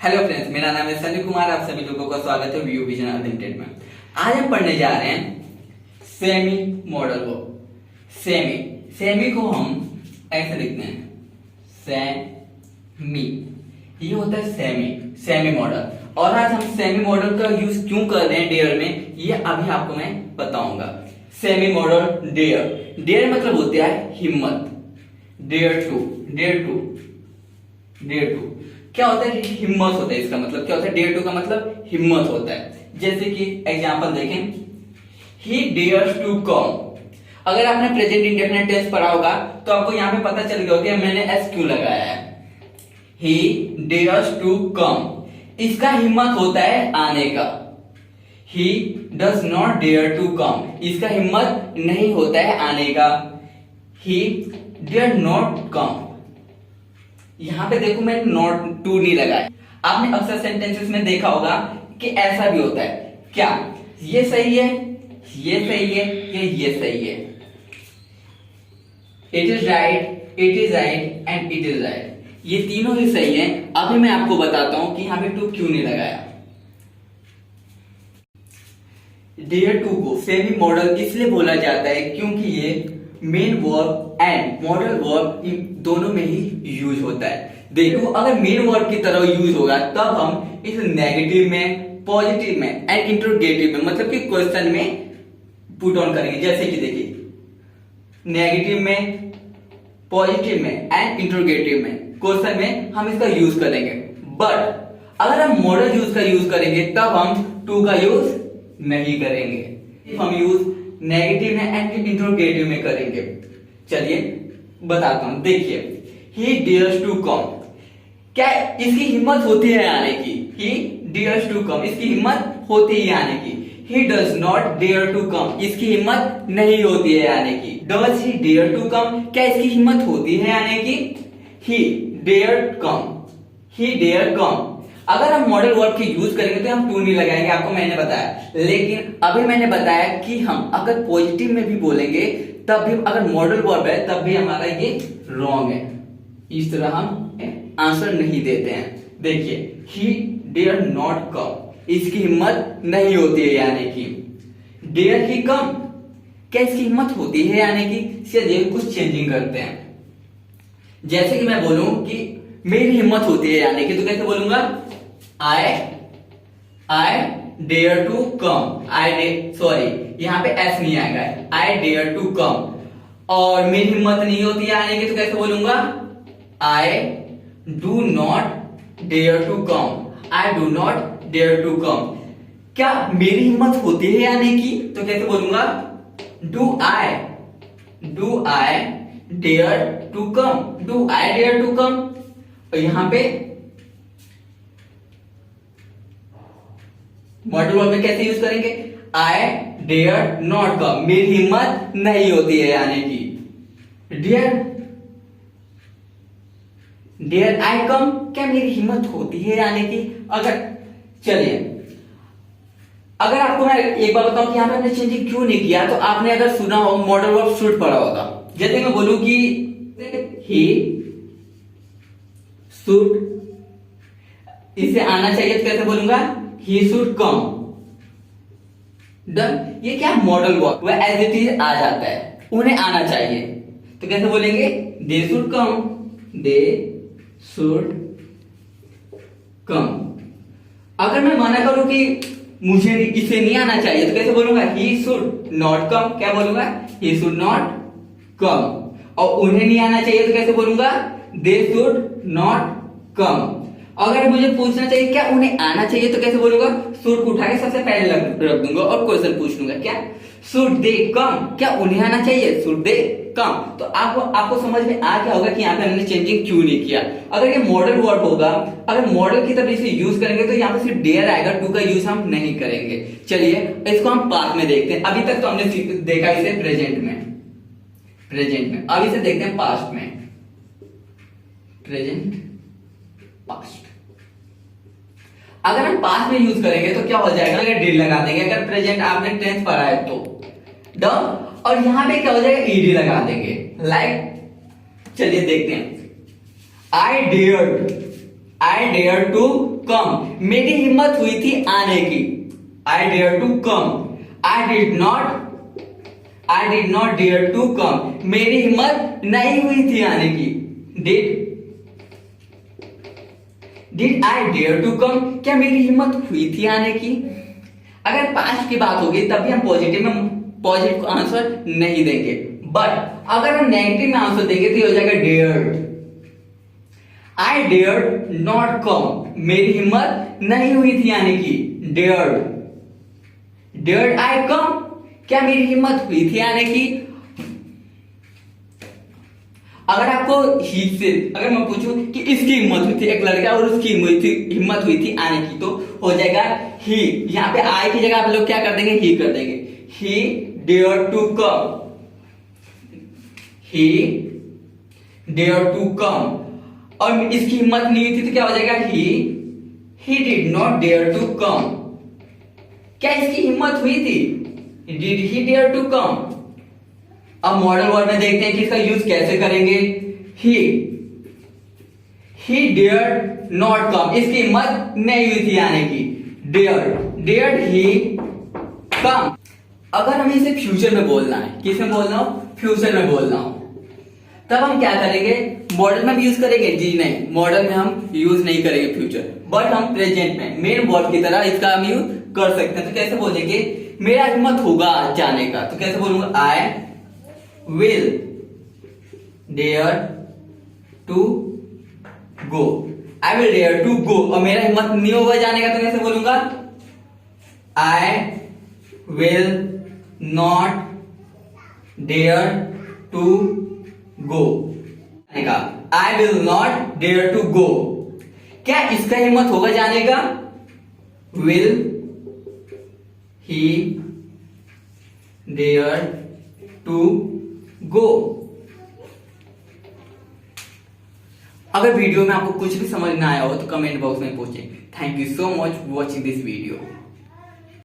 Hello friends, मेरा नाम है सनी कुमार। आप सभी लोगों का स्वागत है व्यू विजन अनलिमिटेड में। आज हम पढ़ने जा रहे हैं सेमी मॉडल वर्ब। सेमी को हम ऐसे लिखते हैं, सेमी। ये होता है सेमी मॉडल। और आज हम सेमी मॉडल का यूज क्यों कर रहे हैं डेयर में, ये अभी आपको मैं बताऊंगा। सेमी मॉडल डेयर मतलब होता है हिम्मत। डेयर टू क्या होता है? हिम्मत होता है। इसका मतलब क्या होता है? डेयर टू का मतलब हिम्मत होता है। जैसे कि एग्जांपल देखें, ही डेयर्स टू कम। अगर आपने प्रेजेंट इंडेफिनिट टेंस पढ़ा होगा तो आपको यहाँ पे पता चल गया होगा मैंने एस क्यों लगाया है। ही डेयर्स टू कम, इसका हिम्मत होता है आने का। He does not dare to come, इसका हिम्मत नहीं होता है आने का। ही डेयर नॉट कम, यहां पे देखो मैं नॉट टू नहीं लगाया। आपने अक्सर सेंटेंसेस में देखा होगा कि ऐसा भी होता है। क्या ये सही है, ये सही है, ये सही है? It is right and it is right, ये तीनों ही सही है। अभी मैं आपको बताता हूं कि यहां पे टू क्यों नहीं लगाया। डेयर टू को सेमी मॉडल इसलिए बोला जाता है क्योंकि ये main verb and modal verb दोनों में ही यूज होता है। देखो, अगर मेन वर्ब की तरह यूज होगा तब हम इस नेगेटिव में, पॉजिटिव में एंड इंटरोगेटिव में, मतलब कि क्वेश्चन में पुट ऑन करेंगे। जैसे कि देखिए, नेगेटिव में, पॉजिटिव में एंड इंटरोगेटिव में, क्वेश्चन में हम इसका यूज करेंगे। बट अगर हम मॉडल यूज का यूज करेंगे तब हम टू का यूज नहीं करेंगे। हम यूज नेगेटिव में एंड इंटरोगेटिव में करेंगे। चलिए बताता हूं। देखिए, ही डेयर्स टू कम, क्या इसकी हिम्मत होती है आने की? ही डेयर्स टू कम, इसकी हिम्मत होती है आने की। He does not dare to come, इसकी हिम्मत नहीं होती है आने की। Does he dare to come, क्या इसकी हिम्मत होती है आने की? He dare come. अगर हम मॉडल वर्ब की यूज करेंगे तो हम टू नहीं लगाएंगे, आपको मैंने बताया। लेकिन अभी मैंने बताया कि हम अगर पॉजिटिव में भी बोलेंगे तब भी, अगर मॉडल वर्ब है तब भी हमारा ये रॉन्ग है। इस तरह हम आंसर नहीं देते हैं। देखिए, ही डेयर नॉट कम, इसकी हिम्मत नहीं होती है आने की। डेयर ही कम, क्या इसकी हिम्मत होती है आने की? चलिए कुछ चेंजिंग करते हैं। जैसे कि मैं बोलूं कि मेरी हिम्मत होती है आने की, तो कैसे बोलूंगा? I dare to come. यहां पे एस नहीं आएगा। I dare to come. और मेरी हिम्मत नहीं होती है आने की, तो कैसे बोलूंगा? I do not dare to come. I do not dare to come, क्या मेरी हिम्मत होती है आने की? तो कैसे बोलूंगा? Do I dare to come. Do I dare to come. और यहां पे मॉडल वर्ब में कैसे यूज करेंगे? आई डेयर नॉट कम, मेरी हिम्मत नहीं होती है आने की। डेयर आई कम, क्या मेरी हिम्मत होती है आने की? अगर आपको मैं एक बार बताऊं कि यहां पे हमने चेंजिंग क्यों नहीं किया, तो आपने अगर सुना हो मॉडल वर्ब शुड पढ़ा होगा। जैसे मैं बोलूं कि ही शुड, इसे आना चाहिए, तो कैसे बोलूंगा? He should come. डन। ये क्या मॉडल वर्ब, वह एज इट इज आ जाता है, उन्हें आना चाहिए, तो कैसे बोलेंगे? They should come. They should come. अगर मैं मना करूं कि मुझे इसे नहीं आना चाहिए, तो कैसे बोलूंगा? He should not come. क्या बोलूंगा? He should not come. और उन्हें नहीं आना चाहिए, तो कैसे बोलूंगा? They should not come. अगर मुझे पूछना चाहिए क्या उन्हें आना चाहिए, तो कैसे बोलूंगा? शुड को उठा के सबसे पहले रख दूंगा और क्वेश्चन पूछ लूंगा, क्या शुड दे कम, क्या उन्हें आना चाहिए? शुड दे कम। तो आपको समझ में आ गया होगा कि यहाँ पे हमने चेंजिंग क्यों नहीं किया। अगर ये मॉडल वर्ब होगा, अगर मॉडल की तरह इसे यूज करेंगे तो यहाँ पे सिर्फ डेयर आएगा, टू का यूज हम नहीं करेंगे। चलिए इसको हम पास्ट में देखते हैं। अभी तक तो हमने देखा इसे प्रेजेंट में। अब इसे देखते हैं पास्ट में। Present, past. अगर हम पास्ट में यूज करेंगे तो क्या हो जाएगा? अगर डिड लगा देंगे, अगर प्रेजेंट आपने टेंस पढ़ा है तो डन। और यहां पे क्या हो जाएगा? ईडी लगा देंगे। लाइक, चलिए देखते हैं। आई आई डेयर टू कम, मेरी हिम्मत हुई थी आने की। I dare to come, I did not dare to come, मेरी हिम्मत नहीं हुई थी आने की। Did I dare to come, क्या मेरी हिम्मत हुई थी आने की। अगर पास्ट की बात होगी तभी हम पॉजिटिव आंसर नहीं देंगे, बट अगर हम नेगेटिव में आंसर देंगे तो ये हो जाएगा dare. I dare not come, मेरी हिम्मत नहीं हुई थी आने की। डेयर आई कम, क्या मेरी हिम्मत हुई थी आने की। अगर आपको ही से अगर मैं पूछूं कि इसकी हिम्मत हुई थी, एक लड़का और उसकी हिम्मत हुई थी आने की, तो हो जाएगा ही। यहां पे आई की जगह आप लोग क्या कर देंगे, ही कर देंगे। He dare to come, he dare to come, और इसकी हिम्मत नहीं हुई थी तो क्या हो जाएगा, he did not dare to come, क्या इसकी हिम्मत हुई थी। Did he dare to come. अब मॉडल वर्ड में देखते हैं कि इसका यूज कैसे करेंगे। ही डेयर नॉट कम, इसकी हिम्मत नहीं हुई थी आने की। डेयर ही कम। अगर हमें इसे फ्यूचर में बोलना है, किसमें बोलना हो, फ्यूचर में बोलना हो, तब हम क्या करेंगे, मॉडल में हम यूज करेंगे, जी नहीं, मॉडल में हम यूज नहीं करेंगे फ्यूचर, बट हम प्रेजेंट में मेन वर्ड की तरह इसका हम यूज कर सकते हैं। तो कैसे बोलेंगे, मेरा हिम्मत होगा जाने का, तो कैसे बोलूंगा, I will dare to go, I will dare to go, और मेरा हिम्मत नहीं होगा जाने का तो कैसे बोलूंगा, I will not dare to go. I will not dare to go, क्या इसका हिम्मत होगा जाने का, will he dare to go. अगर वीडियो में आपको कुछ भी समझ ना आया हो तो कमेंट बॉक्स में पूछें। Thank you so much watching this video.